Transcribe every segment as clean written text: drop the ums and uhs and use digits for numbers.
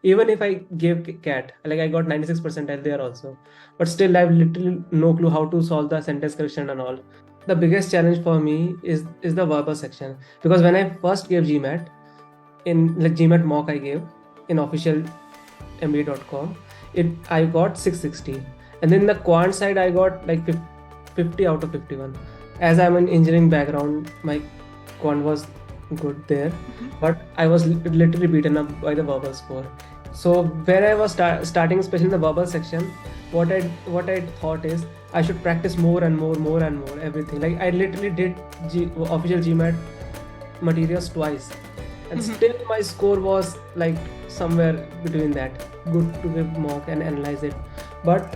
Even if I gave cat, like I got 96 percentile there also, but still I have literally no clue how to solve the sentence correction and all. The biggest challenge for me is the verbal section, because when I first gave GMAT, in like GMAT mock I gave in official MBA.com, I got 660, and then the quant side I got like 50 out of 51. As I'm an engineering background, my quant was good there, but I was literally beaten up by the verbal score. So where I was starting, especially in the verbal section, what I thought is I should practice more and more and more everything. Like I literally did official GMAT materials twice, and still my score was like somewhere between that, good to give mock and analyze it. But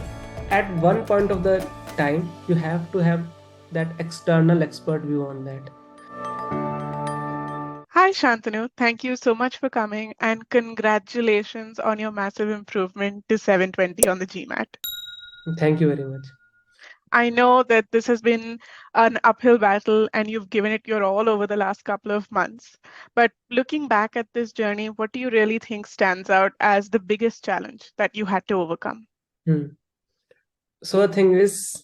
at one point of the time, you have to have that external expert view on that. Hi, Shantanu. Thank you so much for coming and congratulations on your massive improvement to 720 on the GMAT. Thank you very much. I know that this has been an uphill battle and you've given it your all over the last couple of months. But looking back at this journey, what do you really think stands out as the biggest challenge that you had to overcome? So the thing is,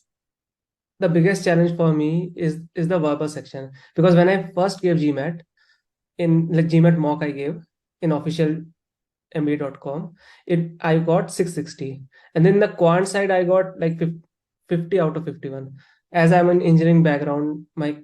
the biggest challenge for me is the verbal section, because when I first gave GMAT, in like GMAT mock I gave in official MBA.com, I got 660, and then the quant side I got like 50 out of 51. As I'm an engineering background, my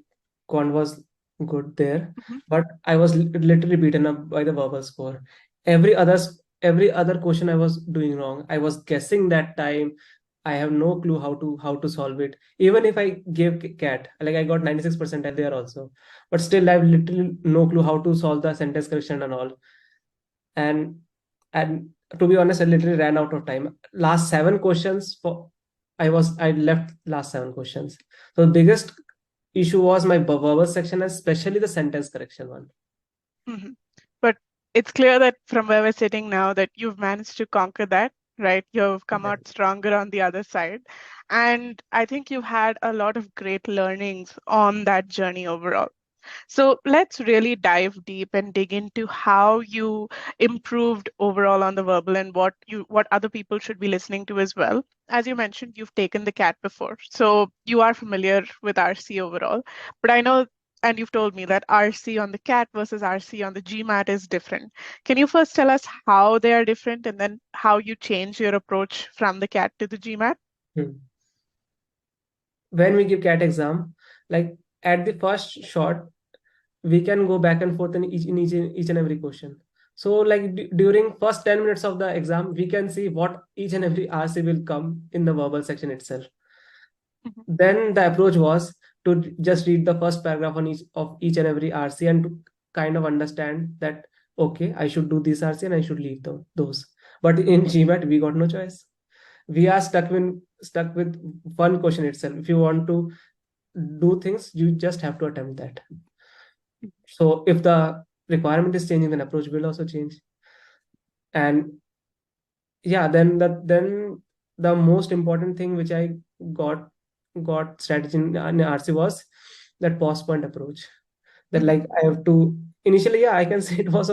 quant was good there, but I was literally beaten up by the verbal score. Every other question I was doing wrong. I was guessing that time. I have no clue how to solve it. Even if I gave cat, like I got 96 percentile there also, but still I have literally no clue how to solve the sentence correction and all. And to be honest, I literally ran out of time. Last 7 questions I left last 7 questions. So the biggest issue was my verbal section, especially the sentence correction one. But it's clear that from where we're sitting now that you've managed to conquer that, right? You've come out stronger on the other side. And I think you've had a lot of great learnings on that journey overall. So let's really dive deep and dig into how you improved overall on the verbal and what other people should be listening to as well. As you mentioned, you've taken the CAT before, so you are familiar with RC overall. But I know, and you've told me that RC on the CAT versus RC on the GMAT is different. Can you first tell us how they are different and then how you change your approach from the CAT to the GMAT? When we give CAT exam, like at the first shot, we can go back and forth in each and every question. So like during first 10 minutes of the exam, we can see what each and every RC will come in the verbal section itself. Then the approach was to just read the first paragraph on each and every RC, and to kind of understand that, okay, I should do this RC and I should leave those. But in GMAT, we got no choice. We are stuck with one question itself. If you want to do things, you just have to attempt that. So if the requirement is changing, then approach will also change. And yeah, then the most important thing which I got strategy in RC was that pause point approach. That like I have to initially, yeah, I can say it was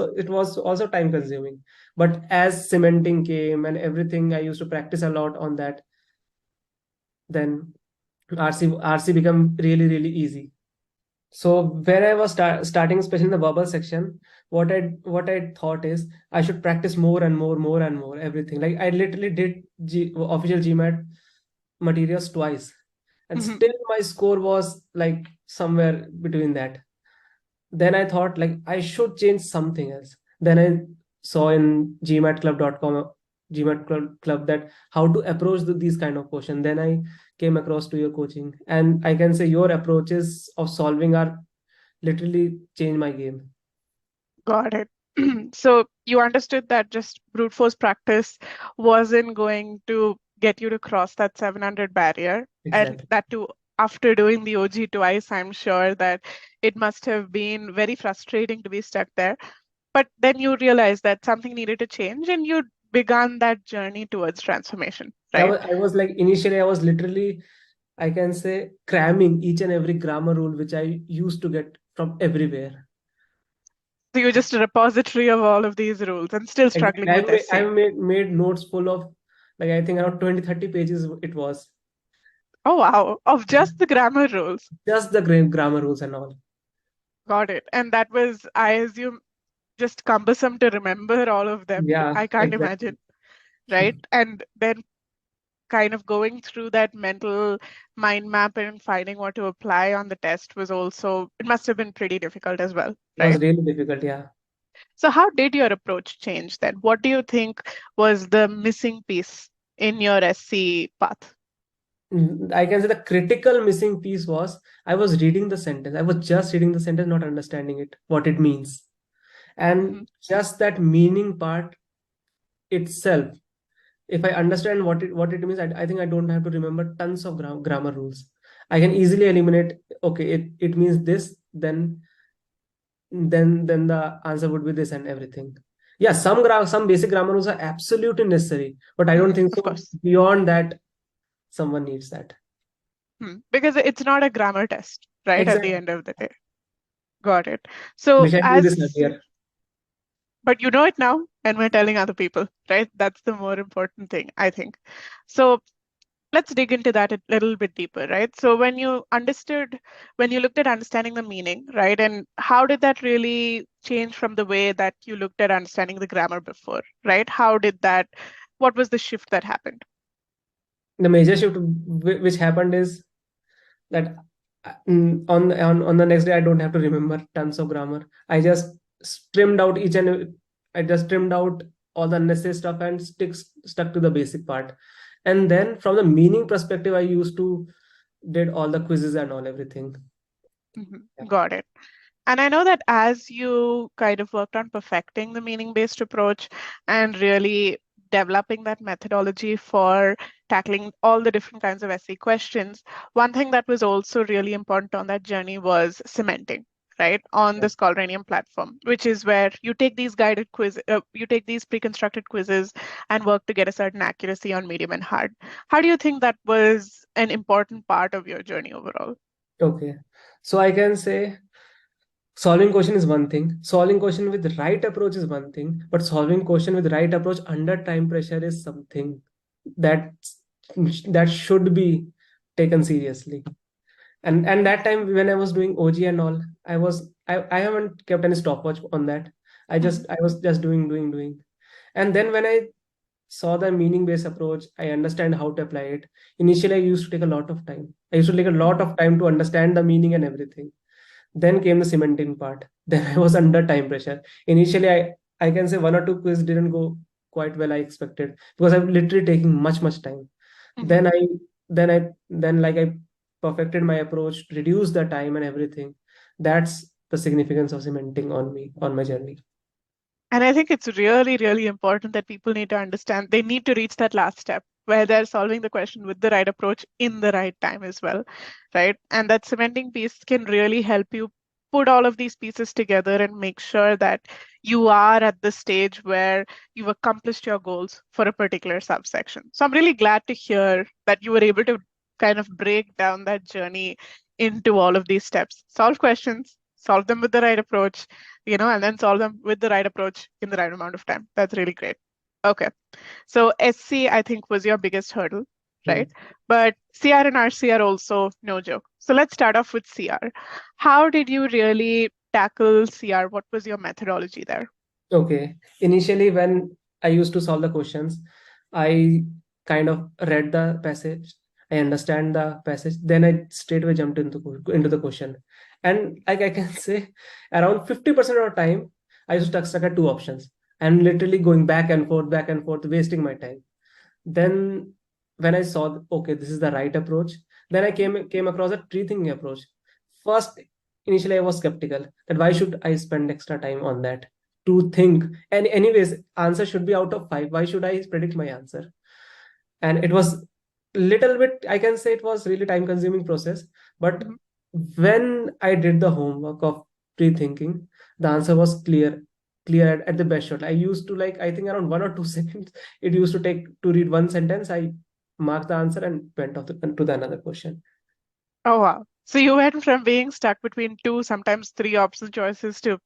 also time consuming, but as cementing came and everything, I used to practice a lot on that. Then RC become really easy. So where I was starting, especially in the verbal section, what I thought is I should practice more and more everything. Like I literally did official GMAT materials twice, and still my score was like somewhere between that. Then I thought like I should change something else. Then I saw in gmatclub.com, GMAT club, that how to approach these kind of questions. Then I came across to your coaching, and I can say your approaches of solving are literally changed my game. Got it. So you understood that just brute force practice wasn't going to get you to cross that 700 barrier. And Exactly. that too, after doing the OG twice, I'm sure that it must have been very frustrating to be stuck there. But then you realized that something needed to change and you began that journey towards transformation, right? I was like, initially I was literally, I can say, cramming each and every grammar rule which I used to get from everywhere. So you're just a repository of all of these rules and still struggling Exactly. with SC. Made notes full of, like, I think around 20-30 pages it was. Oh, wow. Of just the grammar rules. Just the grammar rules and all. Got it. And that was, I assume, just cumbersome to remember all of them. Yeah, I can't exactly. imagine, right? And then kind of going through that mental mind map and finding what to apply on the test was also, it must have been pretty difficult as well, It was right? really difficult, yeah. So how did your approach change then? What do you think was the missing piece in your SC path? I can say the critical missing piece was I was reading the sentence. I was just reading the sentence, not understanding it, what it means. Mhm, And just that meaning part itself, if I understand what it means, I think I don't have to remember tons of grammar rules. I can easily eliminate, okay, it means this, then the answer would be this and everything. Yeah, some basic grammar rules are absolutely necessary, but I don't think of so. course. Beyond that, someone needs that. Because it's not a grammar test, right? At the Exactly. end of the day. Got it. So Wish I knew this earlier. but you know it now, and we're telling other people, right? That's the more important thing, I think. So let's dig into that a little bit deeper, right? So when you looked at understanding the meaning, right? And how did that really change from the way that you looked at understanding the grammar before, right? What was the shift that happened? The major shift which happened is that on the next day I don't have to remember tons of grammar. I just trimmed out I just trimmed out all the unnecessary stuff and stuck to the basic part. And then from the meaning perspective, I used to did all the quizzes and all everything. Yeah. Got it. And I know that as you kind of worked on perfecting the meaning-based approach and really developing that methodology for tackling all the different kinds of essay questions, one thing that was also really important on that journey was cementing, right? On the Scholaranium platform, which is where you take these you take these pre-constructed quizzes and work to get a certain accuracy on medium and hard. How do you think that was an important part of your journey overall? Okay. So I can say solving question is one thing. Solving question with the right approach is one thing. But solving question with the right approach under time pressure is something that that should be taken seriously. And that time when I was doing OG and all, I haven't kept any stopwatch on that. I was just doing. And then when I saw the meaning based approach, I understand how to apply it. Initially, I used to take a lot of time. I used to take a lot of time to understand the meaning and everything. Then came the cementing part. Then I was under time pressure. Initially, I can say one or two quiz didn't go quite well I expected because I'm literally taking much time. Mhm. Then I perfected my approach, reduced the time and everything. That's the significance of cementing on me on my journey. And I think it's really, really important that people need to understand they need to reach that last step where they're solving the question with the right approach in the right time as well, right? And that cementing piece can really help you put all of these pieces together and make sure that you are at the stage where you've accomplished your goals for a particular subsection. So I'm really glad to hear that you were able to kind of break down that journey into all of these steps, solve questions, solve them with the right approach, and then solve them with the right approach in the right amount of time. That's really great. Okay. So SC, I think, was your biggest hurdle, Hmm. right? But CR and RC are also no joke. So let's start off with CR. How did you really tackle CR? What was your methodology there? Okay. Initially, when I used to solve the questions, I kind of read the passage. I understand the passage. Then I straight away jumped into the question. And like I can say, around 50% of the time, I used to stuck at two options and literally going back and forth, wasting my time. Then when I saw, okay, this is the right approach, then I came across a tree thinking approach. First, initially I was skeptical that why should I spend extra time on that to think? And anyways, answer should be out of five. Why should I predict my answer? And it was little bit, I can say it was really time consuming process. But Mhm. when I did the homework of pre-thinking, the answer was clear at the best shot. I used to, like, I think around 1 or 2 seconds it used to take to read one sentence. I marked the answer and went off to the another question. Oh, wow. So you went from being stuck between two, sometimes three option choices to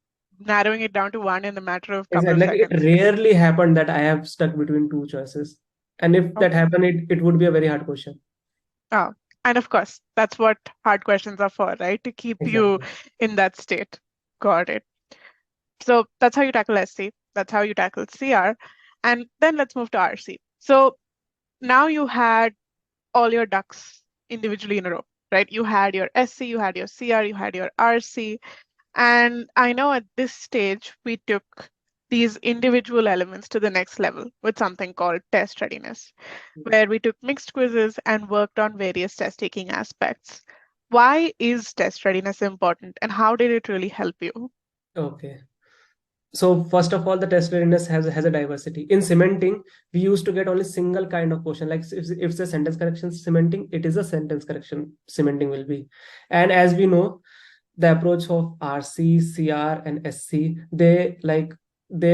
narrowing it down to one in a matter of a couple Exactly. of Like it seconds. rarely happened that I have stuck between two choices. And if Oh, that happened, it would be a very hard question. oh. And of course, that's what hard questions are for, right? To keep you Exactly. in that state. Got it. So that's how you tackle SC. That's how you tackle CR. And then let's move to RC. So now you had all your ducks individually in a row, right? You had your SC, you had your CR, you had your RC. And I know at this stage, we took these individual elements to the next level with something called test readiness, where we took mixed quizzes and worked on various test taking aspects. Why is test readiness important and how did it really help you? Okay. So first of all, the test readiness has a diversity. In cementing, we used to get only single kind of question. Like if it's a sentence correction cementing, it is a sentence correction cementing will be. And as we know, the approach of RC, CR, and SC, they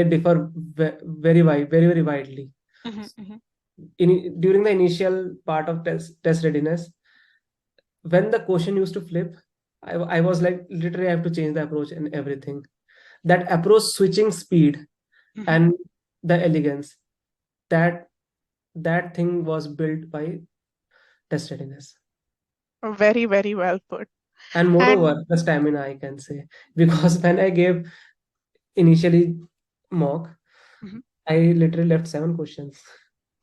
differ very widely. Mhm, mhm, During the initial part of test readiness, when the question used to flip, I was like literally I have to change the approach and everything. That approach switching speed mhm. and the elegance, that that thing was built by test readiness. Very, very well put. And And moreover, the stamina, I can say, because when I gave initially mock, mhm, I literally left 7 questions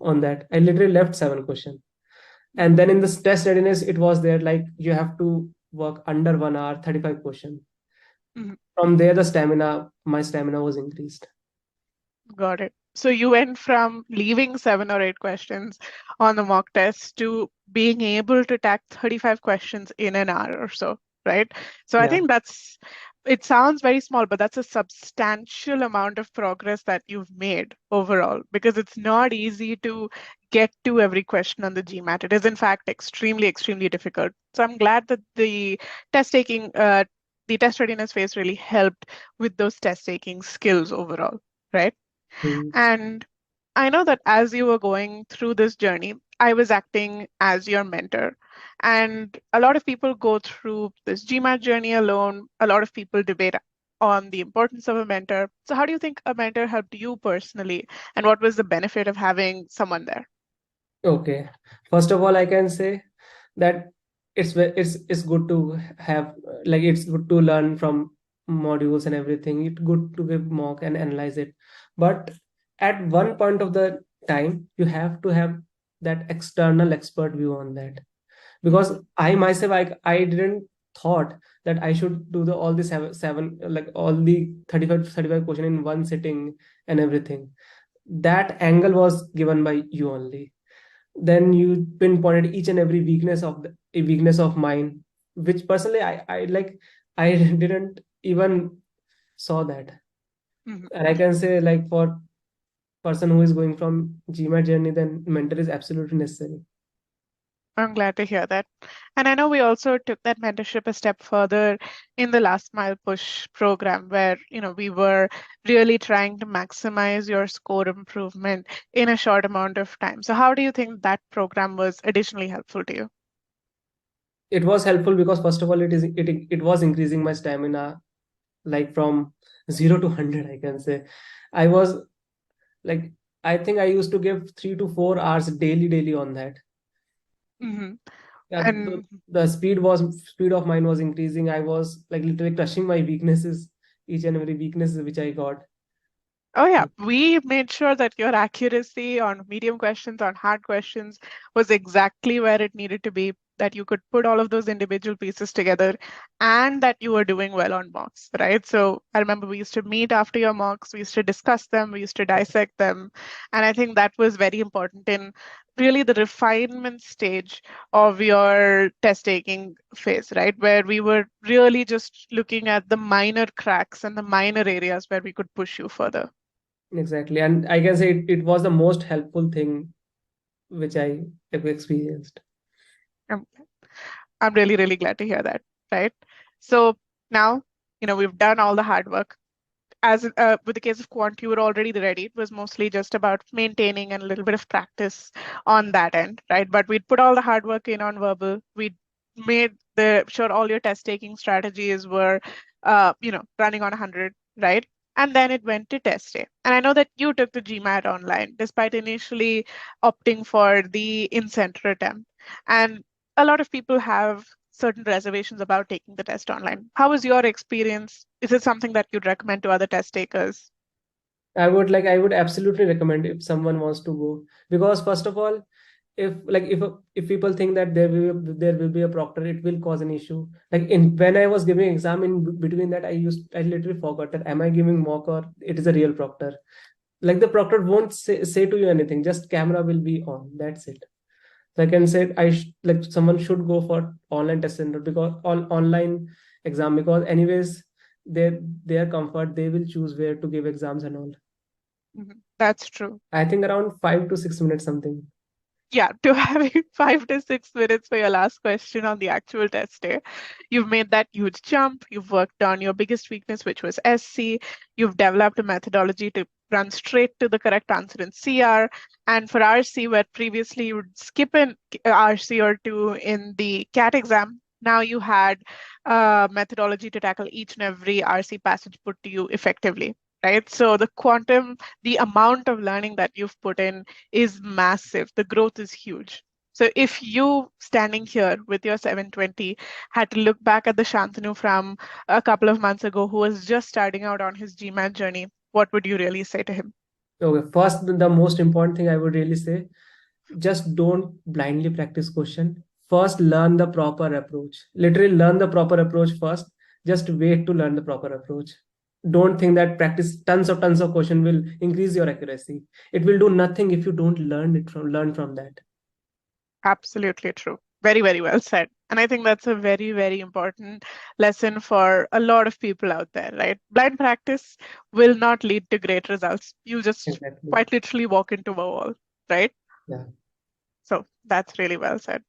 on that. I literally left 7 questions. And then in this test readiness, it was there like you have to work under 1 hour, 35 questions. mhm. From there, my stamina was increased. Got it. So you went from leaving 7 or 8 questions on the mock test to being able to tack 35 questions in an hour or so, right? So I Yeah. think it sounds very small, but that's a substantial amount of progress that you've made overall, because it's not easy to get to every question on the GMAT. It is, in fact, extremely, extremely difficult. So I'm glad that test taking, the test readiness phase really helped with those test taking skills overall, right? Hmm. And I know that as you were going through this journey, I was acting as your mentor. And a lot of people go through this GMAT journey alone. A lot of people debate on the importance of a mentor. So, how do you think a mentor helped you personally? And what was the benefit of having someone there? Okay. First of all, I can say that it's good to have like it's good to learn from modules and everything. It's good to give mock and analyze it. But at one point of the time, you have to have that external expert view on that. Because I myself I didn't thought that I should do the all the seven like all the 35 question in one sitting and everything. That angle was given by you only. Then you pinpointed each and every weakness of a weakness of mine, which personally I like I didn't even saw that. Mhm. And I can say like for person who is going from GMAT journey, then mentor is absolutely necessary. I'm glad to hear that. And I know we also took that mentorship a step further in the Last Mile Push program, where, we were really trying to maximize your score improvement in a short amount of time. So how do you think that program was additionally helpful to you? It was helpful because first of all it was increasing my stamina like from 0 to 100, I can say. I was like I think I used to give 3 to 4 hours daily on that. Hmm. Yeah, And the speed of mine was increasing. I was like literally crushing my weaknesses, each and every weakness which I got. oh, yeah, we made sure that your accuracy on medium questions, on hard questions was exactly where it needed to be, that you could put all of those individual pieces together and that you were doing well on mocks, right? So I remember we used to meet after your mocks, we used to discuss them, we used to dissect them. And I think that was very important in really the refinement stage of your test taking phase, right? Where we were really just looking at the minor cracks and the minor areas where we could push you further. Exactly. And I can say it was the most helpful thing which I ever experienced. I'm, I'm really, really glad to hear that, right? So now, we've done all the hard work. As with the case of quant, you were already ready. It was mostly just about maintaining and a little bit of practice on that end, right? But we'd put all the hard work in on verbal. We made sure all your test taking strategies were, running on 100. right? And then it went to test day. And I know that you took the GMAT online, despite initially opting for the in-center attempt. And a lot of people have certain reservations about taking the test online. How was your experience? Is it something that you'd recommend to other test takers? I would absolutely recommend if someone wants to go, because first of all, if people think that there will be a proctor, it will cause an issue. Like in when I was giving exam, in between that, I literally forgot that am I giving mock or it is a real proctor. Like the proctor won't say to you anything, just camera will be on, that's it. So I can say like someone should go for online test center, because online exam, because anyways their comfort, they will choose where to give exams and all. That's true. I think around 5 to 6 minutes something. Yeah, to having 5 to 6 minutes for your last question on the actual test day. You've made that huge jump. You've worked on your biggest weakness, which was SC. You've developed a methodology to run straight to the correct answer in CR. And for RC, where previously you would skip an RC or two in the CAT exam, now you had a methodology to tackle each and every RC passage put to you effectively, right? So the amount of learning that you've put in is massive. The growth is huge. So if you standing here with your 720 had to look back at the Shantanu from a couple of months ago who was just starting out on his GMAT journey, what would you really say to him? Okay, first, the most important thing I would really say, just don't blindly practice question. First, learn the proper approach. Literally, learn the proper approach first. Just wait to learn the proper approach. Don't think that practice tons of question will increase your accuracy. It will do nothing if you don't learn from that. Absolutely true. Very, very well said. And I think that's a very, very important lesson for a lot of people out there, right? Blind practice will not lead to great results. You just Exactly. quite literally walk into a wall, right? Yeah. So that's really well said.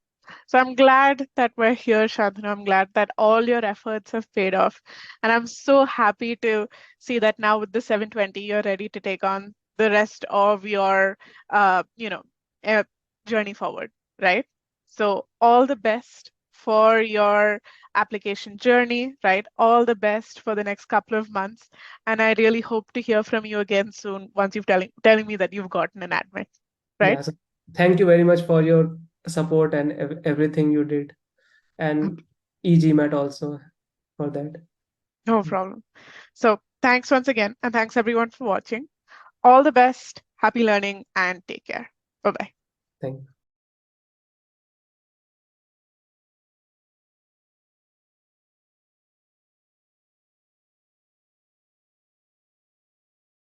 So I'm glad that we're here, Shantanu. I'm glad that all your efforts have paid off. And I'm so happy to see that now with the 720, you're ready to take on the rest of your, uh, you know, uh, journey forward, right? So all the best for your application journey, right? All the best for the next couple of months. And I really hope to hear from you again soon once you've telling me that you've gotten an admit, right? Yeah. So thank you very much for your support and everything you did, and e-GMAT also for that. No problem. So thanks once again, and thanks everyone for watching. All the best, happy learning, and take care. Bye bye. Thank you.